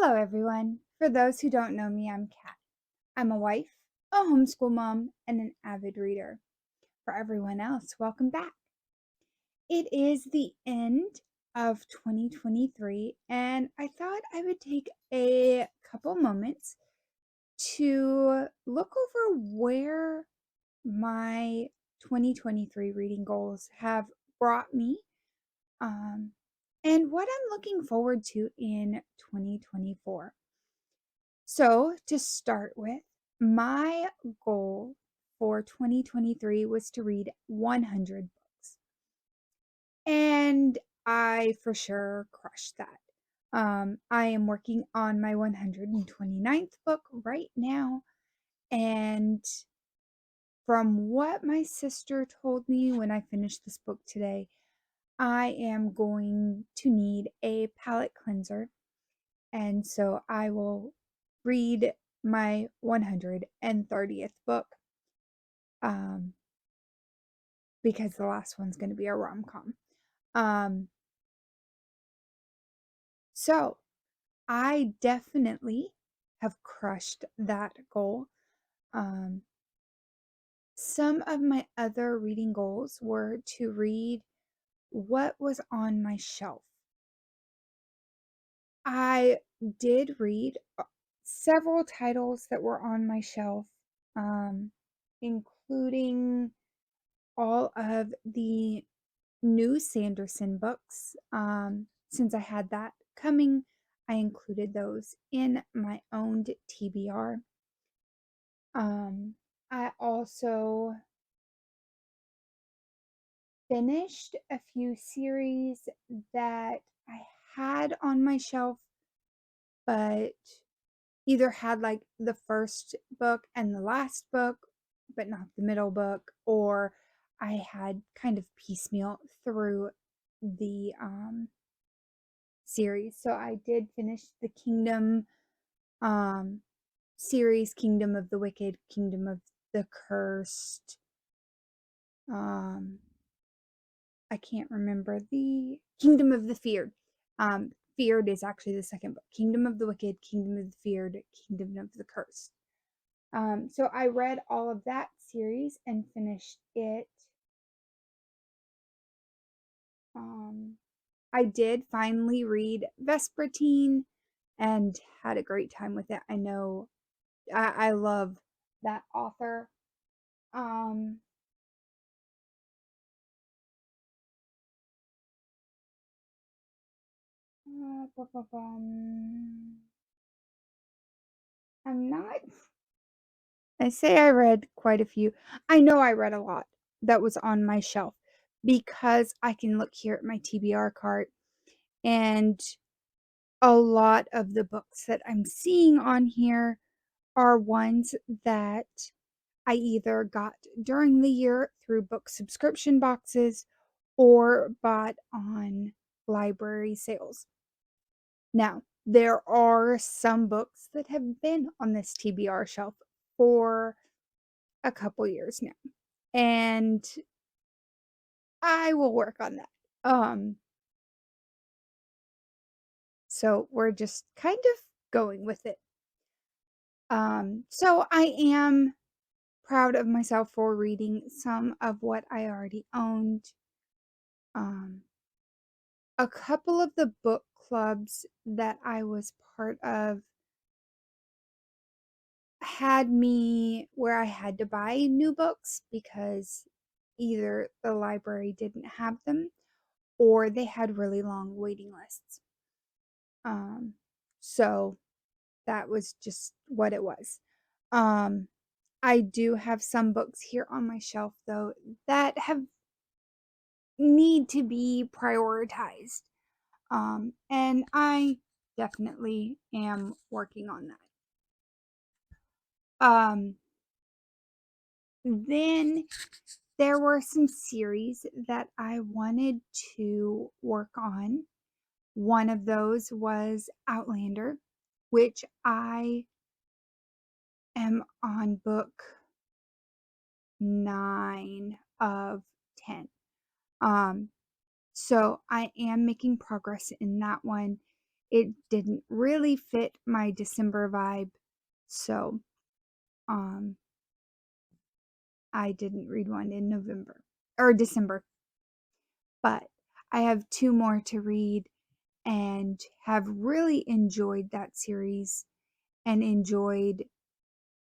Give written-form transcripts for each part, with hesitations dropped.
Hello, everyone. For those who don't know me, I'm Kat. I'm a wife, a homeschool mom, and an avid reader. For everyone else, welcome back. It is the end of 2023, and I thought I would take a couple moments to look over where my 2023 reading goals have brought me, um, and what I'm looking forward to in 2024. So, to start with, my goal for 2023 was to read 100 books. And I for sure crushed that. I am working on my 129th book right now. And from what my sister told me when I finished this book today, I am going to need a palate cleanser. And so I will read my 130th book, um, because the last one's gonna be a rom-com. Um, so I definitely have crushed that goal. Um, some of my other reading goals were to read what was on my shelf. I did read several titles that were on my shelf, including all of the new Sanderson books. Since I had that coming, I included those in my owned TBR. I also finished a few series that I had on my shelf, but either had like the first book and the last book, but not the middle book, or I had kind of piecemeal through the series. So I did finish the Kingdom um series, Kingdom of the Wicked, Kingdom of the Cursed. Um I can't remember the Kingdom of the Feared. Feared is actually the second book. Kingdom of the Wicked, Kingdom of the Feared, Kingdom of the Cursed. So I read all of that series and finished it. Um, I did finally read Vespertine and had a great time with it. I know I love that author. Um, I'm not. I say I read quite a few. I know I read a lot that was on my shelf because I can look here at my TBR cart, and a lot of the books that I'm seeing on here are ones that I either got during the year through book subscription boxes or bought on library sales. Now, there are some books that have been on this TBR shelf for a couple years now, and I will work on that. So we're just kind of going with it. So I am proud of myself for reading some of what I already owned. Um, a couple of the book clubs that I was part of had me where I had to buy new books because either the library didn't have them or they had really long waiting lists. Um, so that was just what it was. Um, I do have some books here on my shelf though that have need to be prioritized. And I definitely am working on that. Then there were some series that I wanted to work on. One of those was Outlander, which I am on book 9 of 10. Um, so I am making progress in that one. it didn't really fit my December vibe. So, um, I didn't read one in November or December. But I have two more to read and have really enjoyed that series and enjoyed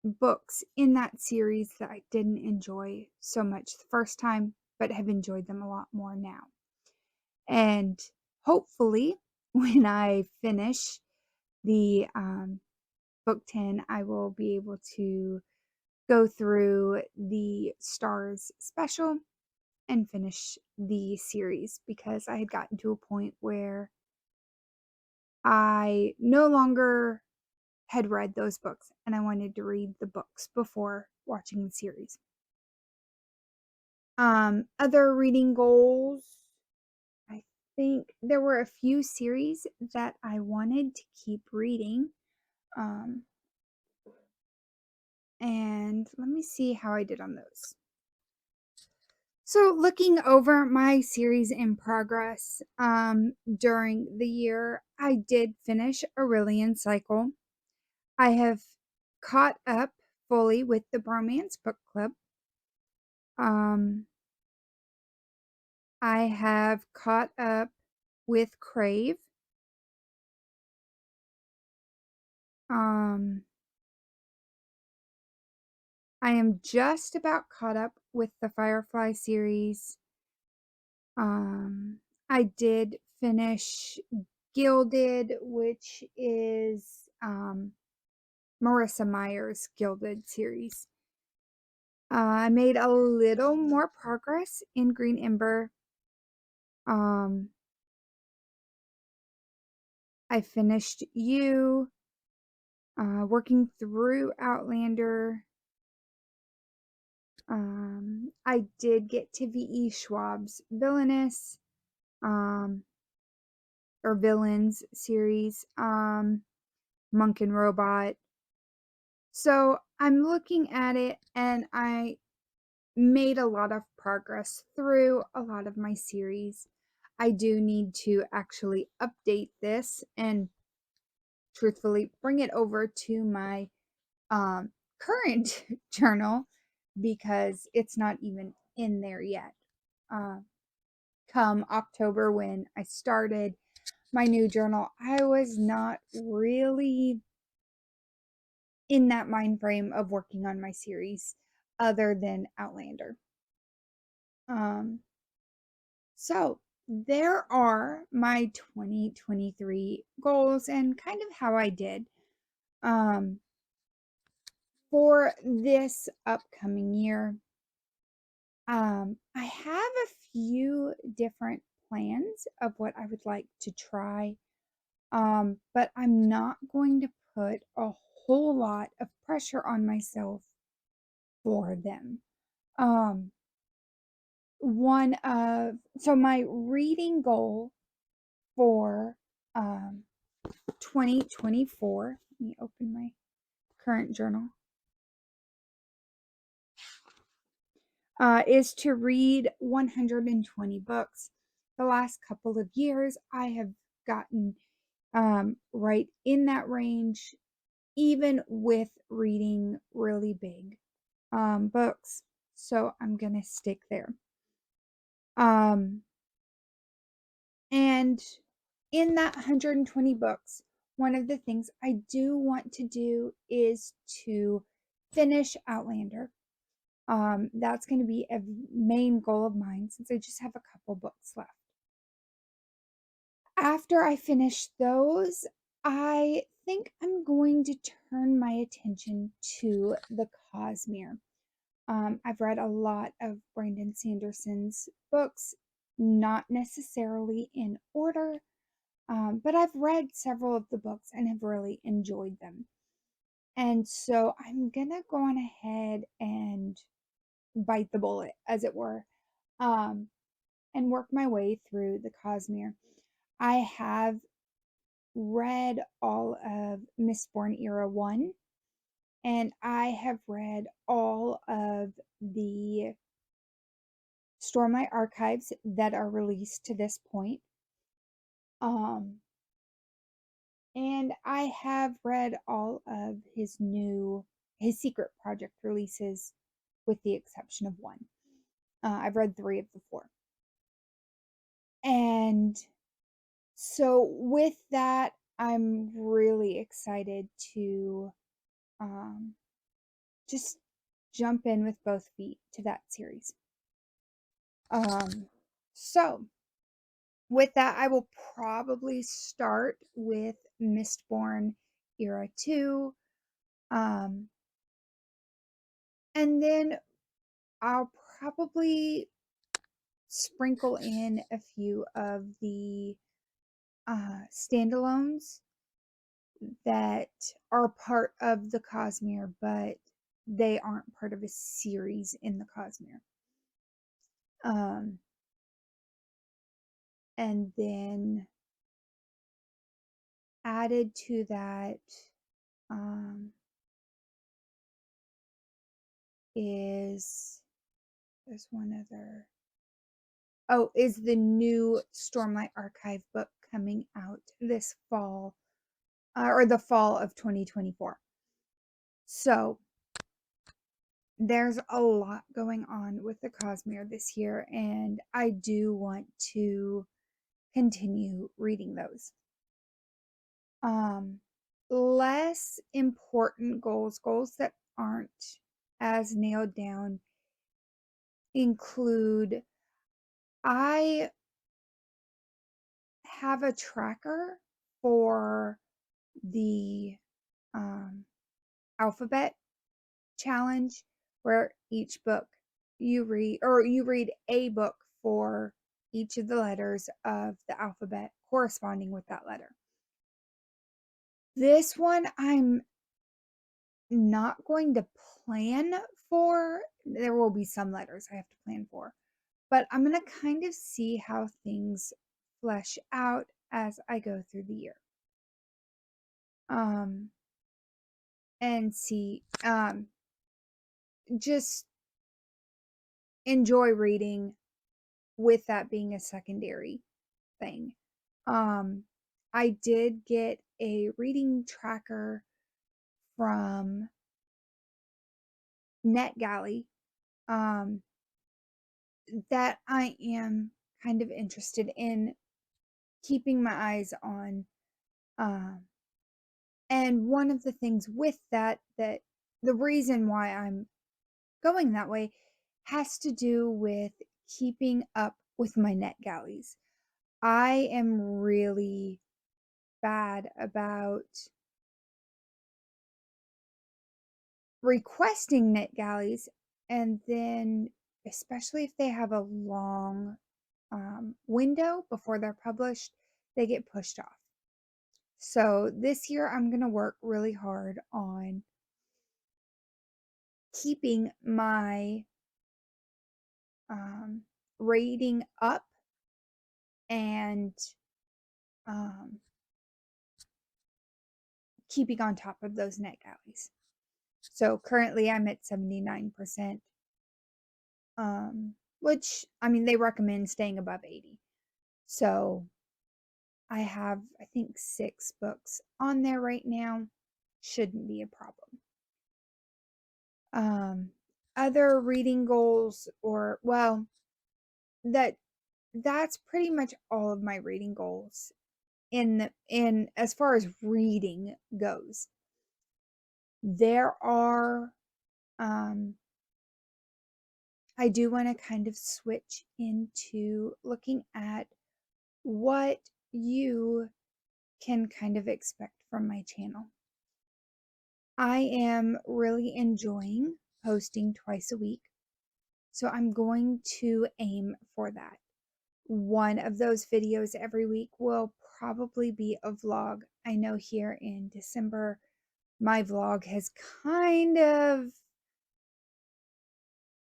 books in that series that I didn't enjoy so much the first time, but have enjoyed them a lot more now. And hopefully, when I finish the book 10, I will be able to go through the Stars special and finish the series because I had gotten to a point where I no longer had read those books and I wanted to read the books before watching the series. Other reading goals, I think there were a few series that I wanted to keep reading. Um, and let me see how I did on those. So, looking over my series in progress during the year, I did finish Aurelian Cycle. I have caught up fully with the Bromance Book Club. I have caught up with Crave. Um, I am just about caught up with the Firefly series. I did finish Gilded, which is Marissa Meyer's Gilded series. I made a little more progress in Green Ember. I finished You, working through Outlander. I did get to V.E. Schwab's Villainous, or Villains series, Monk and Robot. So I'm looking at it and I made a lot of progress through a lot of my series. I do need to actually update this and truthfully bring it over to my current journal because it's not even in there yet. Come October, when I started my new journal, I was not really in that mind frame of working on my series other than Outlander. Um, so there are my 2023 goals and kind of how I did. For this upcoming year, I have a few different plans of what I would like to try, but I'm not going to put a whole lot of pressure on myself for them. Um, so my reading goal for 2024, let me open my current journal, is to read 120 books. The last couple of years, I have gotten right in that range, even with reading really big books. So I'm going to stick there. And in that 120 books, one of the things I do want to do is to finish Outlander. That's going to be a main goal of mine since I just have a couple books left. After I finish those, I think I'm going to turn my attention to the Cosmere. I've read a lot of Brandon Sanderson's books, not necessarily in order, but I've read several of the books and have really enjoyed them. And so I'm going to go on ahead and bite the bullet, as it were, um, and work my way through the Cosmere. I have read all of Mistborn Era 1, and I have read all of the Stormlight archives that are released to this point. And I have read all of his secret project releases, with the exception of one. I've read 3 of the 4. And so with that, I'm really excited to um, just jump in with both feet to that series. So with that, I will probably start with Mistborn Era 2. Um, and then I'll probably sprinkle in a few of the standalones that are part of the Cosmere, but they aren't part of a series in the Cosmere. And then added to that is there's one other. Oh, is the new Stormlight Archive book coming out this fall, or the fall of 2024. So there's a lot going on with the Cosmere this year, and I do want to continue reading those. Less important goals that aren't as nailed down, include I have a tracker for the alphabet challenge, where each book you read a book for each of the letters of the alphabet corresponding with that letter. This one I'm not going to plan for. There will be some letters I have to plan for, but I'm going to kind of see how things flesh out as I go through the year. And see, just enjoy reading with that being a secondary thing. I did get a reading tracker from NetGalley that I am kind of interested in keeping my eyes on. And one of the things with that the reason why I'm going that way has to do with keeping up with my NetGalleys. I am really bad about requesting NetGalleys, and then especially if they have a long window before they're published, they get pushed off. So this year I'm going to work really hard on keeping my rating up and keeping on top of those NetGalleys. So currently I'm at 79%, which, I mean, they recommend staying above 80. So I have, I think, 6 books on there right now. Shouldn't be a problem. Other reading goals, or, well, that's pretty much all of my reading goals in as far as reading goes. There are I do want to kind of switch into looking at what you can kind of expect from my channel. I am really enjoying posting twice a week, so I'm going to aim for that. One of those videos every week will probably be a vlog. I know here in December, my vlog has kind of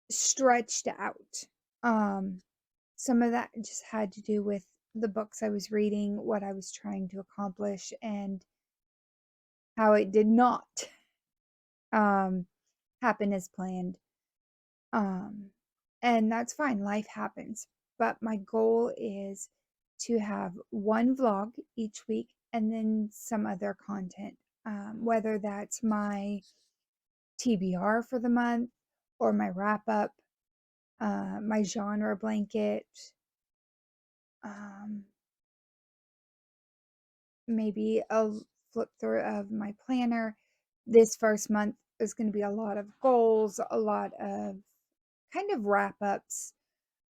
stretched out. Some of that just had to do with the books I was reading, what I was trying to accomplish, and how it did not happen as planned. And that's fine, life happens. But my goal is to have one vlog each week and then some other content, whether that's my TBR for the month or my wrap up, my genre blanket, um, maybe a flip through of my planner. This first month is going to be a lot of goals, a lot of kind of wrap ups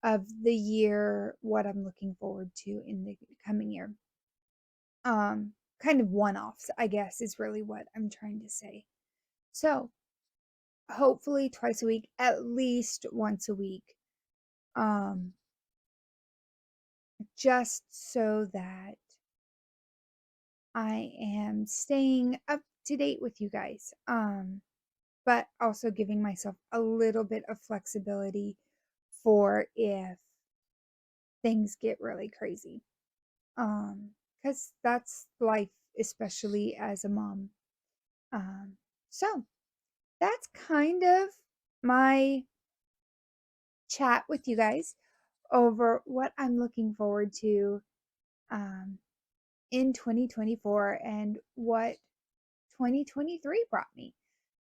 of the year, what I'm looking forward to in the coming year. Kind of one offs, I guess, is really what I'm trying to say. So, hopefully, twice a week, at least once a week, um, just so that I am staying up to date with you guys. But also giving myself a little bit of flexibility for if things get really crazy. Because that's life, especially as a mom. Um, so that's kind of my chat with you guys over what I'm looking forward to um, in 2024 and what 2023 brought me.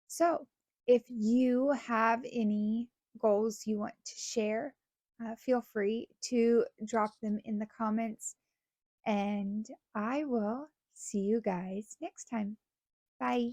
So, if you have any goals you want to share, feel free to drop them in the comments, and I will see you guys next time. Bye.